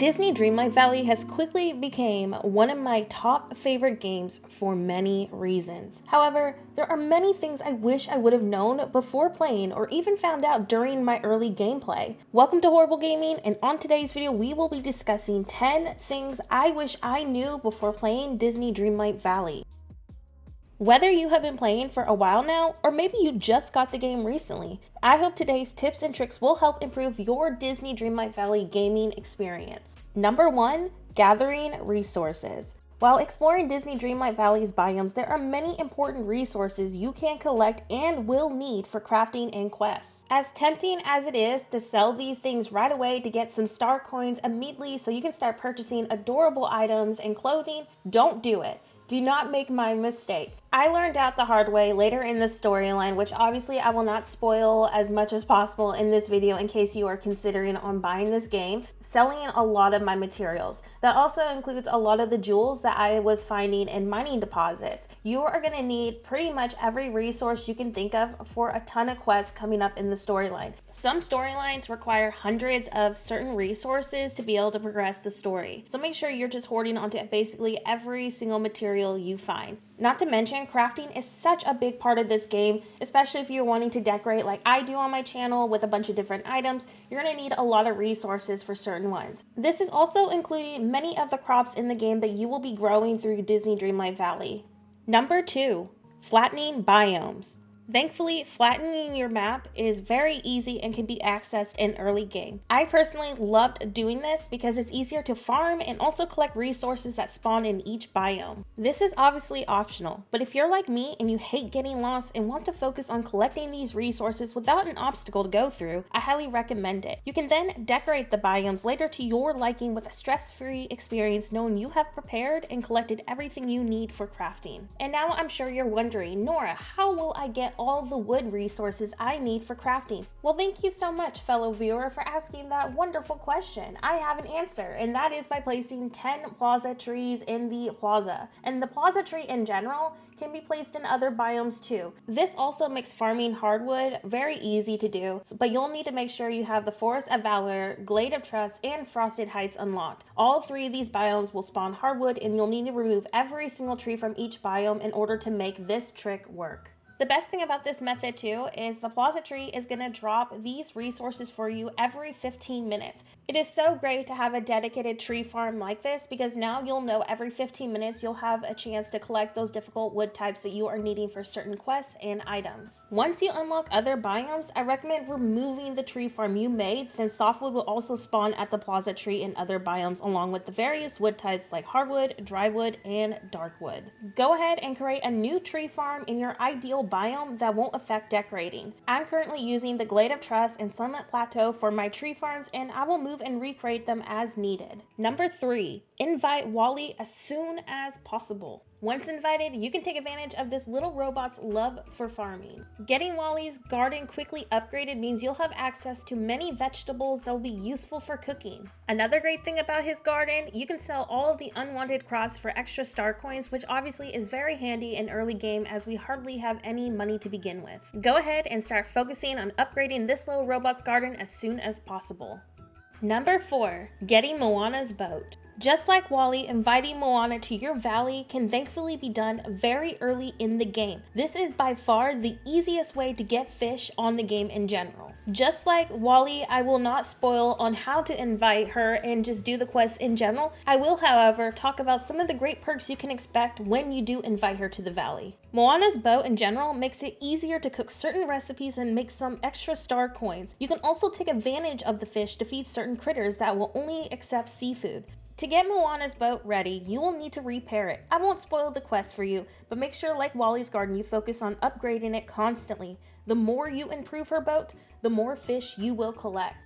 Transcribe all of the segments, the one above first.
Disney Dreamlight Valley has quickly become one of my top favorite games for many reasons. However, there are many things I wish I would have known before playing or even found out during my early gameplay. Welcome to Horrible Gaming, and on today's video we will be discussing 10 things I wish I knew before playing Disney Dreamlight Valley. Whether you have been playing for a while now, or maybe you just got the game recently, I hope today's tips and tricks will help improve your Disney Dreamlight Valley gaming experience. Number 1, gathering resources. While exploring Disney Dreamlight Valley's biomes, there are many important resources you can collect and will need for crafting and quests. As tempting as it is to sell these things right away to get some star coins immediately so you can start purchasing adorable items and clothing, don't do it. Do not make my mistake. I learned out the hard way later in the storyline, which obviously I will not spoil as much as possible in this video in case you are considering on buying this game, selling a lot of my materials. That also includes a lot of the jewels that I was finding in mining deposits. You are going to need pretty much every resource you can think of for a ton of quests coming up in the storyline. Some storylines require hundreds of certain resources to be able to progress the story, so make sure you're just hoarding onto basically every single material you find. Not to mention, crafting is such a big part of this game, especially if you're wanting to decorate like I do on my channel with a bunch of different items. You're going to need a lot of resources for certain ones. This is also including many of the crops in the game that you will be growing through Disney Dreamlight Valley. Number 2, flattening biomes. Thankfully, flattening your map is very easy and can be accessed in early game. I personally loved doing this because it's easier to farm and also collect resources that spawn in each biome. This is obviously optional, but if you're like me and you hate getting lost and want to focus on collecting these resources without an obstacle to go through, I highly recommend it. You can then decorate the biomes later to your liking with a stress-free experience knowing you have prepared and collected everything you need for crafting. And now I'm sure you're wondering, Nora, how will I get all the wood resources I need for crafting? Well, thank you so much, fellow viewer, for asking that wonderful question. I have an answer, and that is by placing 10 plaza trees in the plaza. And the plaza tree in general can be placed in other biomes too. This also makes farming hardwood very easy to do, but you'll need to make sure you have the Forest of Valor, Glade of Trust, and Frosted Heights unlocked. All 3 of these biomes will spawn hardwood, and you'll need to remove every single tree from each biome in order to make this trick work. The best thing about this method too is the plaza tree is going to drop these resources for you every 15 minutes. It is so great to have a dedicated tree farm like this because now you'll know every 15 minutes you'll have a chance to collect those difficult wood types that you are needing for certain quests and items. Once you unlock other biomes, I recommend removing the tree farm you made since softwood will also spawn at the plaza tree in other biomes along with the various wood types like hardwood, drywood, and darkwood. Go ahead and create a new tree farm in your ideal biome that won't affect decorating. I'm currently using the Glade of Trust and Sunlit Plateau for my tree farms, and I will move and recreate them as needed. Number 3, invite Wally as soon as possible. Once invited, you can take advantage of this little robot's love for farming. Getting Wally's garden quickly upgraded means you'll have access to many vegetables that will be useful for cooking. Another great thing about his garden, you can sell all of the unwanted crops for extra star coins, which obviously is very handy in early game as we hardly have any money to begin with. Go ahead and start focusing on upgrading this little robot's garden as soon as possible. Number 4, getting Moana's boat. Just like Wally, inviting Moana to your valley can thankfully be done very early in the game. This is by far the easiest way to get fish on the game in general. Just like Wally, I will not spoil on how to invite her and just do the quests in general. I will, however, talk about some of the great perks you can expect when you do invite her to the valley. Moana's boat in general makes it easier to cook certain recipes and make some extra star coins. You can also take advantage of the fish to feed certain critters that will only accept seafood. To get Moana's boat ready, you will need to repair it. I won't spoil the quest for you, but make sure like Wally's garden you focus on upgrading it constantly. The more you improve her boat, the more fish you will collect.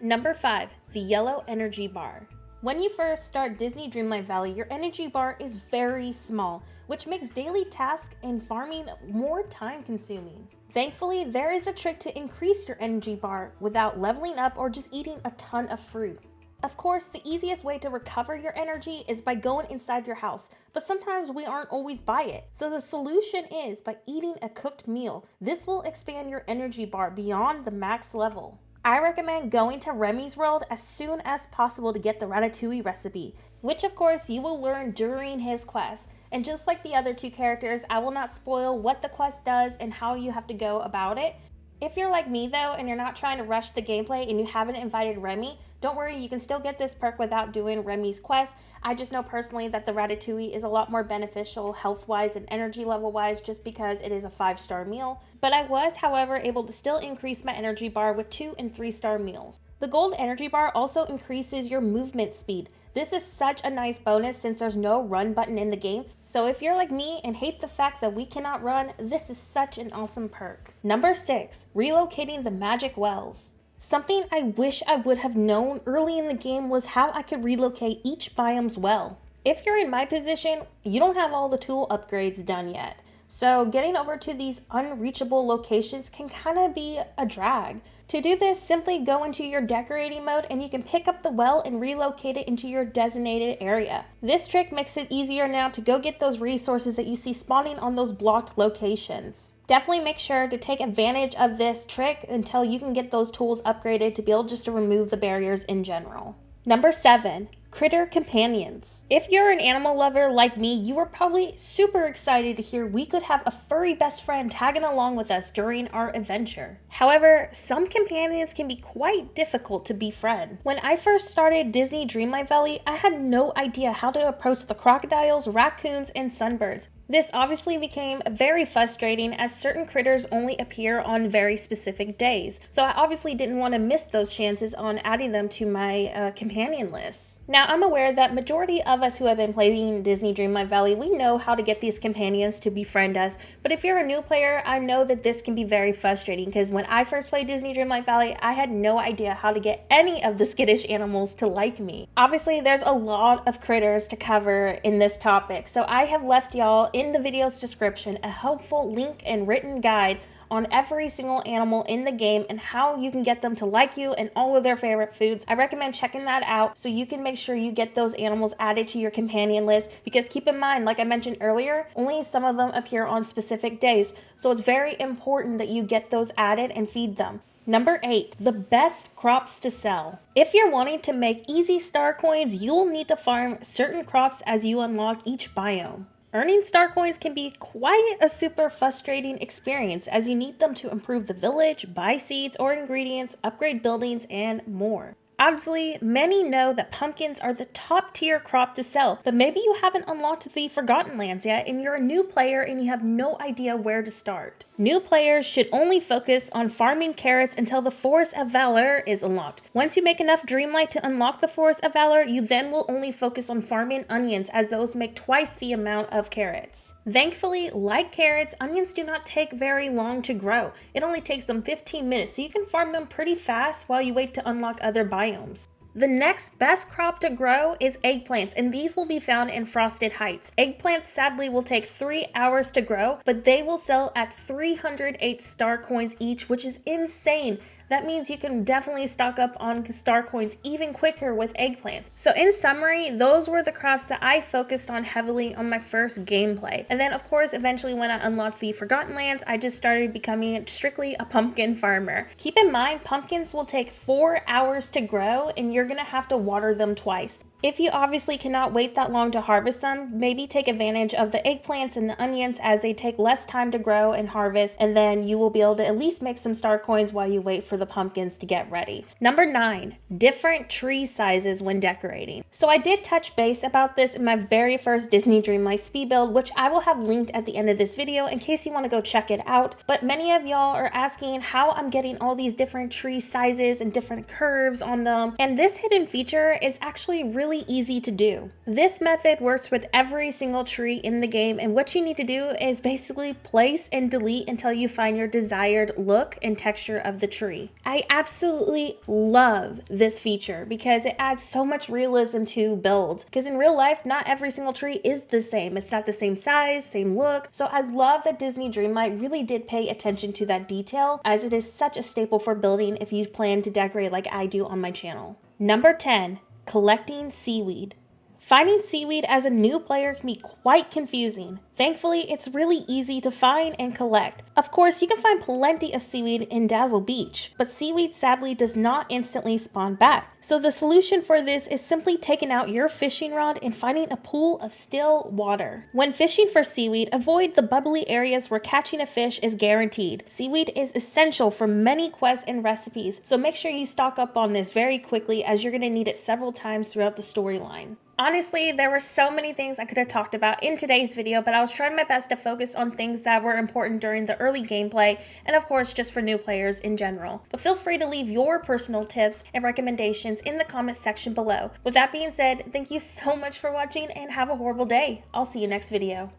Number 5, the yellow energy bar. When you first start Disney Dreamlight Valley, your energy bar is very small, which makes daily tasks and farming more time consuming. Thankfully, there is a trick to increase your energy bar without leveling up or just eating a ton of fruit. Of course, the easiest way to recover your energy is by going inside your house, but sometimes we aren't always by it. So the solution is by eating a cooked meal. This will expand your energy bar beyond the max level. I recommend going to Remy's world as soon as possible to get the ratatouille recipe, which of course you will learn during his quest. And just like the other two characters, I will not spoil what the quest does and how you have to go about it. If you're like me though, and you're not trying to rush the gameplay and you haven't invited Remy, don't worry, you can still get this perk without doing Remy's quest. I just know personally that the ratatouille is a lot more beneficial health-wise and energy level-wise just because it is a 5-star meal. But I was, however, able to still increase my energy bar with 2 and 3-star meals. The gold energy bar also increases your movement speed. This is such a nice bonus since there's no run button in the game, so if you're like me and hate the fact that we cannot run, this is such an awesome perk. Number 6, relocating the magic wells. Something I wish I would have known early in the game was how I could relocate each biome's well. If you're in my position, you don't have all the tool upgrades done yet, so getting over to these unreachable locations can kind of be a drag. To do this, simply go into your decorating mode and you can pick up the well and relocate it into your designated area. This trick makes it easier now to go get those resources that you see spawning on those blocked locations. Definitely make sure to take advantage of this trick until you can get those tools upgraded to be able just to remove the barriers in general. Number 7, critter companions. If you're an animal lover like me, you were probably super excited to hear we could have a furry best friend tagging along with us during our adventure. However, some companions can be quite difficult to befriend. When I first started Disney Dreamlight Valley, I had no idea how to approach the crocodiles, raccoons, and sunbirds. This obviously became very frustrating as certain critters only appear on very specific days, so I obviously didn't want to miss those chances on adding them to my companion list. Now, I'm aware that majority of us who have been playing Disney Dreamlight Valley, we know how to get these companions to befriend us, but if you're a new player, I know that this can be very frustrating because when I first played Disney Dreamlight Valley, I had no idea how to get any of the skittish animals to like me. Obviously, there's a lot of critters to cover in this topic, so I have left y'all in the video's description a helpful link and written guide on every single animal in the game and how you can get them to like you and all of their favorite foods. I recommend checking that out so you can make sure you get those animals added to your companion list, because keep in mind, like I mentioned earlier, only some of them appear on specific days, so it's very important that you get those added and feed them. Number 8, the best crops to sell. If you're wanting to make easy star coins, you'll need to farm certain crops as you unlock each biome. Earning star coins can be quite a super frustrating experience as you need them to improve the village, buy seeds or ingredients, upgrade buildings, and more. Obviously, many know that pumpkins are the top tier crop to sell, but maybe you haven't unlocked the Forgotten Lands yet and you're a new player and you have no idea where to start. New players should only focus on farming carrots until the Forest of Valor is unlocked. Once you make enough Dreamlight to unlock the Forest of Valor, you then will only focus on farming onions, as those make twice the amount of carrots. Thankfully, like carrots, onions do not take very long to grow. It only takes them 15 minutes, so you can farm them pretty fast while you wait to unlock other biomes. The next best crop to grow is eggplants, and these will be found in Frosted Heights. Eggplants sadly will take 3 hours to grow, but they will sell at 308 star coins each, which is insane. That means you can definitely stock up on star coins even quicker with eggplants. So in summary, those were the crops that I focused on heavily on my first gameplay. And then of course, eventually when I unlocked the Forgotten Lands, I just started becoming strictly a pumpkin farmer. Keep in mind, pumpkins will take 4 hours to grow and you're gonna have to water them twice. If you obviously cannot wait that long to harvest them, maybe take advantage of the eggplants and the onions as they take less time to grow and harvest, and then you will be able to at least make some star coins while you wait for the pumpkins to get ready. Number 9, different tree sizes when decorating. So I did touch base about this in my very first Disney Dreamlight speed build, which I will have linked at the end of this video in case you want to go check it out. But many of y'all are asking how I'm getting all these different tree sizes and different curves on them, and this hidden feature is actually really easy to do. This method works with every single tree in the game, and what you need to do is basically place and delete until you find your desired look and texture of the tree. I absolutely love this feature because it adds so much realism to builds, because in real life not every single tree is the same. It's not the same size, same look. So I love that Disney Dreamlight really did pay attention to that detail, as it is such a staple for building if you plan to decorate like I do on my channel. Number 10, collecting seaweed. Finding seaweed as a new player can be quite confusing. Thankfully, it's really easy to find and collect. Of course, you can find plenty of seaweed in Dazzle Beach, but seaweed sadly does not instantly spawn back. So the solution for this is simply taking out your fishing rod and finding a pool of still water. When fishing for seaweed, avoid the bubbly areas where catching a fish is guaranteed. Seaweed is essential for many quests and recipes, so make sure you stock up on this very quickly as you're going to need it several times throughout the storyline. Honestly, there were so many things I could have talked about in today's video, but I was trying my best to focus on things that were important during the early gameplay, and of course just for new players in general. But feel free to leave your personal tips and recommendations in the comments section below. With that being said, thank you so much for watching and have a horrible day. I'll see you next video.